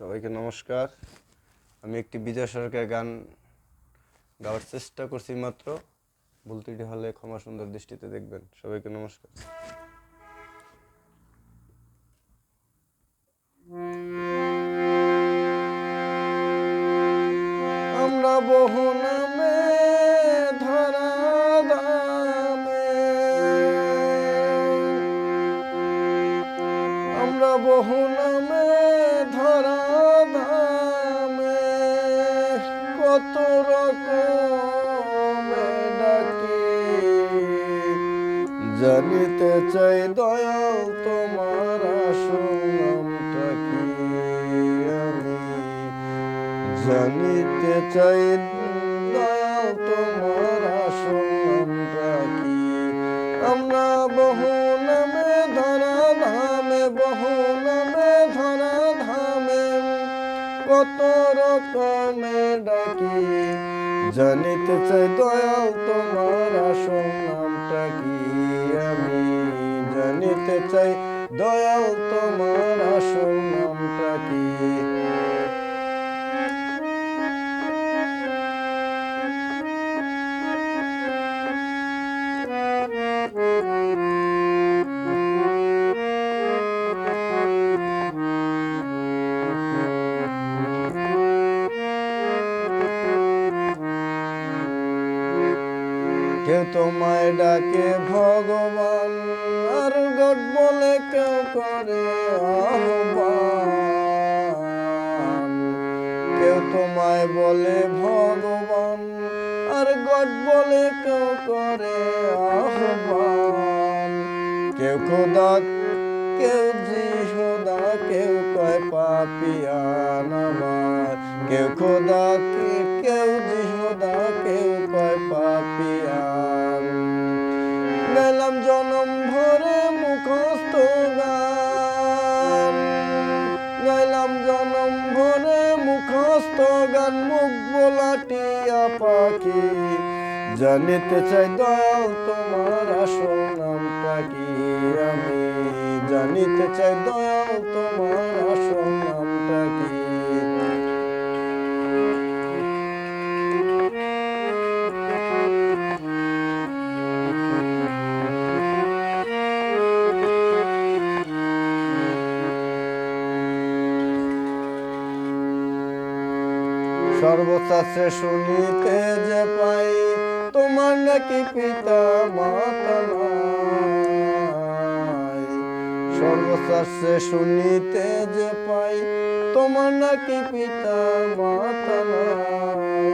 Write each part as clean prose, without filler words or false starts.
সবাইকে নমস্কার। আমি একটি বিজয় সরকার গান গাওয়ার চেষ্টা করছি মাত্র। ভুল ত্রুটি হলে ক্ষমা সুন্দর দৃষ্টিতে দেখবেন। সবাইকে নমস্কার। আমরা বহু নামে ধরা ধামে, আমরা বহু নামে ধরা ধামে কত রকমে ডাকি, জানিতে চাই দয়াল তোমার আসল নামটা কি। আমি জানিতে চাই দয়াল তোমার আসল নামটা কি। আমরা বহু নামে ধরা ধামে, বহু নামে ধরা ধামে কত রকমে ডাকি, জানিতে চাই দয়াল তোমার আসল নামটা কি। আমি জানিতে চাই দয়াল তোমার আসল নামটা কি। কেউ তোমায় ডাকে ভগবান, আর গড বলে কেউ করে আহ্বান। কেউ তোমায় বলে ভগবান, আর গড বলে কেউ করে আহ্বান। কেউ খোদা, কেউ জিহোদা, কেউ কয় পাপিয়ান আমার। কেউ খোদা, কেউ জিহোদা, কেউ কয় পাপিয়ান। গাইলাম জনম ভরে মুখস্থ গান, গাইলাম জনম ভরে মুখস্থ গান, মুখ বোলা টিয়া পাখি। জানিতে চাই দয়াল তোমার আসল নামটা কি। আমি জানিতে চাই দয়াল তোমার আসল নামটা কি। সর্বশাস্ত্রে শুনিতে যে পাই, তোমার নাকি পিতা মাতা নাই। সর্বশাস্ত্রে শুনিতে যে পাই, তোমার নাকি পিতা মাতা নাই।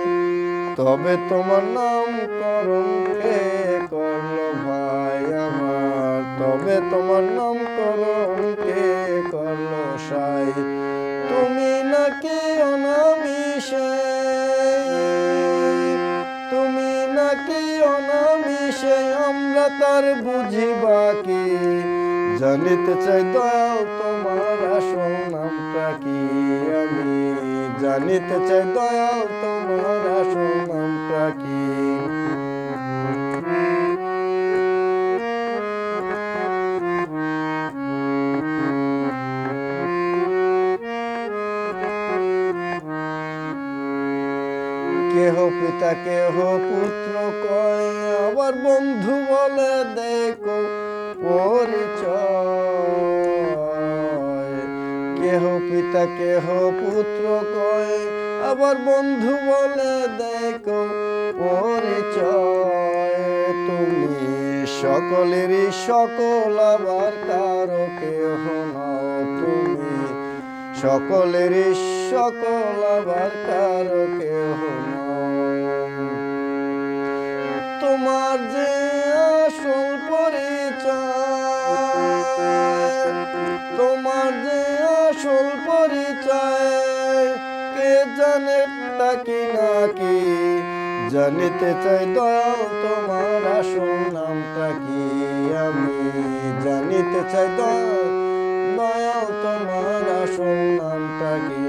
তবে তোমার নামকরণ কে করলো ভাই আমার, তবে তোমার নামকরণ কে করলো সাই। তুমি নাকি অনামিষে, তুমি নাকি অনামিষে, আমরা তার বুঝি বাকি। জানিতে চাই দয়াল তোমার আসল নামটা কি। আমি জানিতে চাই দয়াল তোমার আসল নামটা কি। কেহ পিতা কেহ পুত্র কয়, আবার বন্ধু বলে দেখো পরিচয়। কেহ পিতা কেহ পুত্র কয়, আবার বন্ধু বলে দেখো পরিচয়। তুমি সকলেরই সকল, আবার কারো কেহ নও। তুমি সকলেরই সকল, আবার কারো কেহ নও। তোমার যে আসল পরিচয়, তোমার যে আসল পরিচয় কে জানে তাকি নাকি। জানিতে চাই দয়াল তোমার আসল নামটা কি। আমি জানিতে চাই দয়াল তোমার আসল নামটা কি।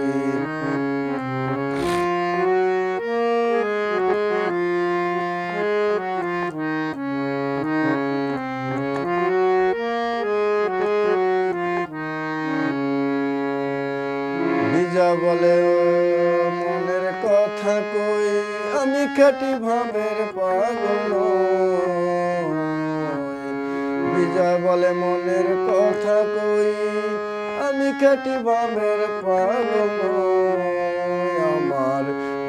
বিজা বলে মনের কথা কই, আমি খাঁটি ভাবের পাগল নই। বিজা বলে মনের কথা কই, আমি খাঁটি ভাবের পাগল নই। আমার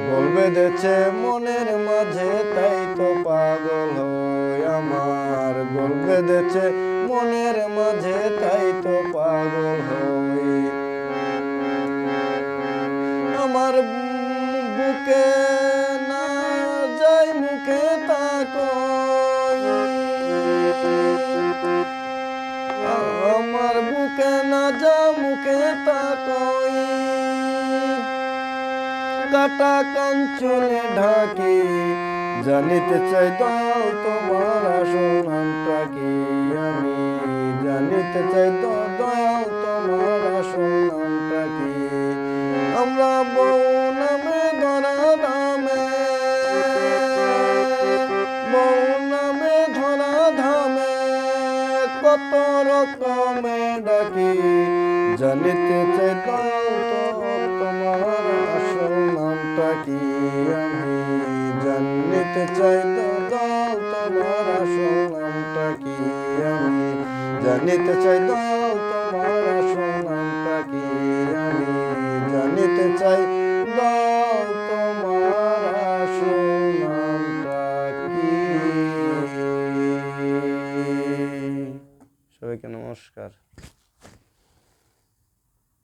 গোল বেঁধেছে মনের মাঝে, তাই তো পাগল হই। আমার গোল বেঁধেছে মনের মাঝে, তাই তো পাগল হই। আমার বুকে না যাই মুখে তা কই, আমার বুকে না যা মুখে তা কই। কাটা কাঞ্চনে ঢাকি, জানিতে চাই দয়াল তোমার আসল নামটা কি। আমি জানিতে চাই দয়াল তোমার আসল নামটা কি। আমরা বউ নামে ধরা ধামে, বউ নামে ধরা ধামে কত রকমে ডাকি। জানিতে চাই দয়াল তোমার আসল নামটা কি। আমি জানিতে চাই দয়াল তোমার আসল নামটা কি। আমি জানিতে চাই দয়াল তোমার আসল নামটা কি। আমি জানিতে চাই